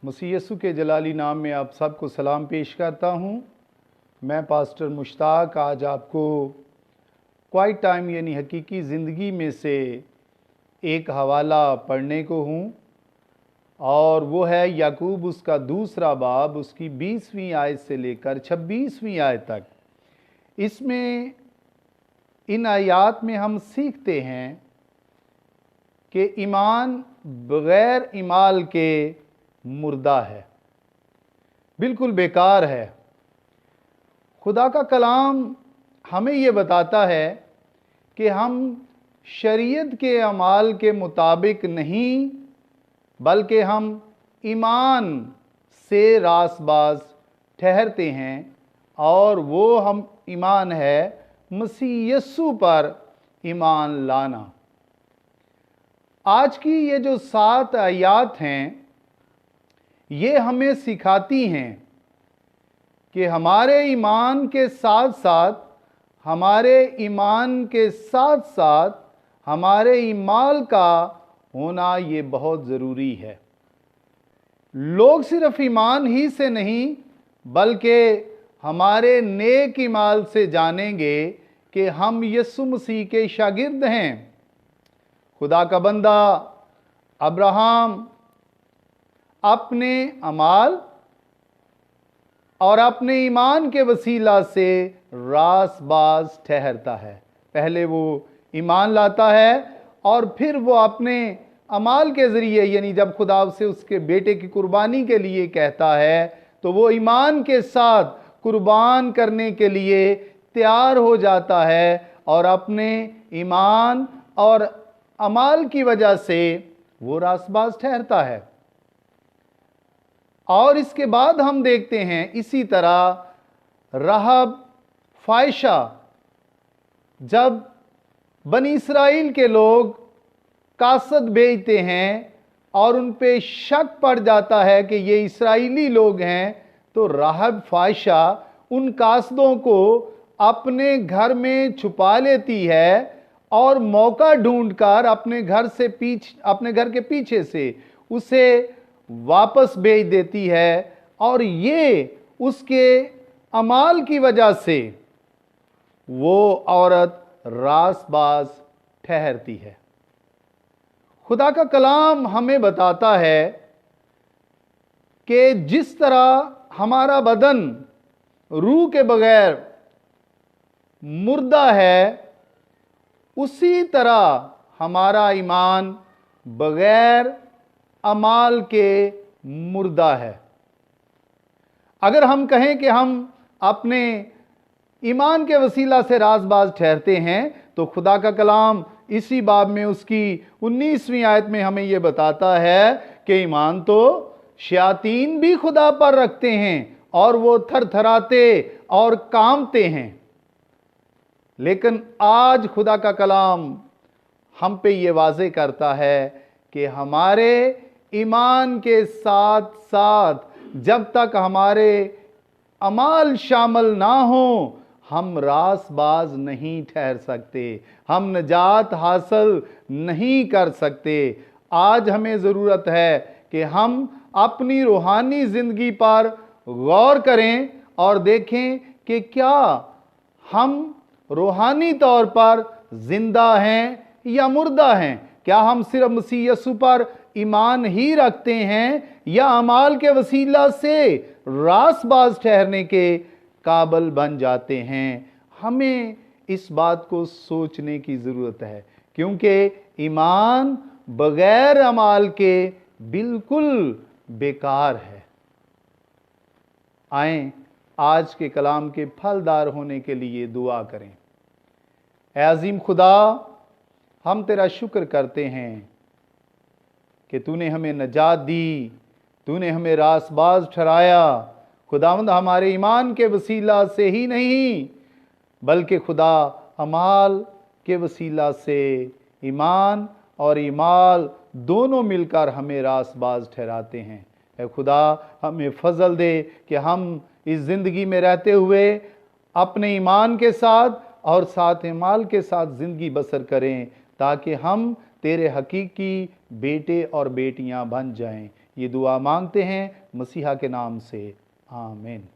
मसीह यीशु के जलाली नाम में आप सबको सलाम पेश करता हूँ। मैं पास्टर मुश्ताक आज आपको क्वाइट टाइम यानी हकीकी ज़िंदगी में से एक हवाला पढ़ने को हूँ, और वो है याकूब उसका दूसरा बाब, उसकी 20वीं आयत से लेकर 26वीं आयत तक। इसमें इन आयात में हम सीखते हैं कि ईमान बग़ैर इमाल के मुर्दा है, बिल्कुल बेकार है। खुदा का कलाम हमें ये बताता है कि हम शरीयत के अमाल के मुताबिक नहीं, बल्कि हम ईमान से रासबाज ठहरते हैं, और वो हम ईमान है मसीह यीशु पर ईमान लाना। आज की ये जो 7 आयात हैं, ये हमें सिखाती हैं कि हमारे ईमान के साथ साथ हमारे ईमाल का होना ये बहुत ज़रूरी है। लोग सिर्फ ईमान ही से नहीं, बल्कि हमारे नेक ईमाल से जानेंगे कि हम यीशु मसीह के शागिर्द हैं। खुदा का बंदा अब्राहम अपने अमाल और अपने ईमान के वसीला से रासबाज ठहरता है। पहले वो ईमान लाता है और फिर वो अपने अमाल के ज़रिए, यानी जब खुदा उसे उसके बेटे की कुर्बानी के लिए कहता है, तो वो ईमान के साथ कुर्बान करने के लिए तैयार हो जाता है, और अपने ईमान और अमाल की वजह से वो रासबाज ठहरता है। और इसके बाद हम देखते हैं इसी तरह रहब फायशा, जब बनी इस्राएल के लोग कासद बेचते हैं और उन पे शक पड़ जाता है कि ये इस्राएली लोग हैं, तो रहब फायशा उन कासदों को अपने घर में छुपा लेती है और मौका ढूंढकर अपने घर के पीछे से उसे वापस भेज देती है, और ये उसके अमाल की वजह से वो औरत रासबाज ठहरती है। खुदा का कलाम हमें बताता है कि जिस तरह हमारा बदन रूह के बगैर मुर्दा है, उसी तरह हमारा ईमान बगैर अमाल के मुर्दा है। अगर हम कहें कि हम अपने ईमान के वसीला से रासबाज ठहरते हैं, तो खुदा का कलाम इसी बाब में उसकी 19वीं आयत में हमें यह बताता है कि ईमान तो शयातीन भी खुदा पर रखते हैं और वो थरथराते और कांपते हैं। लेकिन आज खुदा का कलाम हम पे ये वाज़े करता है कि हमारे ईमान के साथ साथ जब तक हमारे अमाल शामिल ना हो, हम रासबाज नहीं ठहर सकते, हम नजात हासिल नहीं कर सकते। आज हमें ज़रूरत है कि हम अपनी रूहानी ज़िंदगी पर गौर करें और देखें कि क्या हम रूहानी तौर पर जिंदा हैं या मुर्दा हैं। क्या हम सिर्फ मसीह यीशु पर ईमान ही रखते हैं, या अमाल के वसीला से रासबाज ठहरने के काबिल बन जाते हैं। हमें इस बात को सोचने की ज़रूरत है, क्योंकि ईमान बगैर अमाल के बिल्कुल बेकार है। आएं आज के कलाम के फलदार होने के लिए दुआ करें। ऐ अज़ीम खुदा, हम तेरा शुक्र करते हैं कि तूने हमें नजात दी, तूने हमें रासबाज ठहराया। खुदावंद, हमारे ईमान के वसीला से ही नहीं, बल्कि खुदा अमाल के वसीला से ईमान और ईमाल दोनों मिलकर हमें रासबाज ठहराते हैं। ऐ खुदा, हमें फजल दे कि हम इस ज़िंदगी में रहते हुए अपने ईमान के साथ और साथ ईमाल के साथ ज़िंदगी बसर करें, ताकि हम तेरे हकीकी बेटे और बेटियां बन जाएं। ये दुआ मांगते हैं मसीहा के नाम से, आमीन।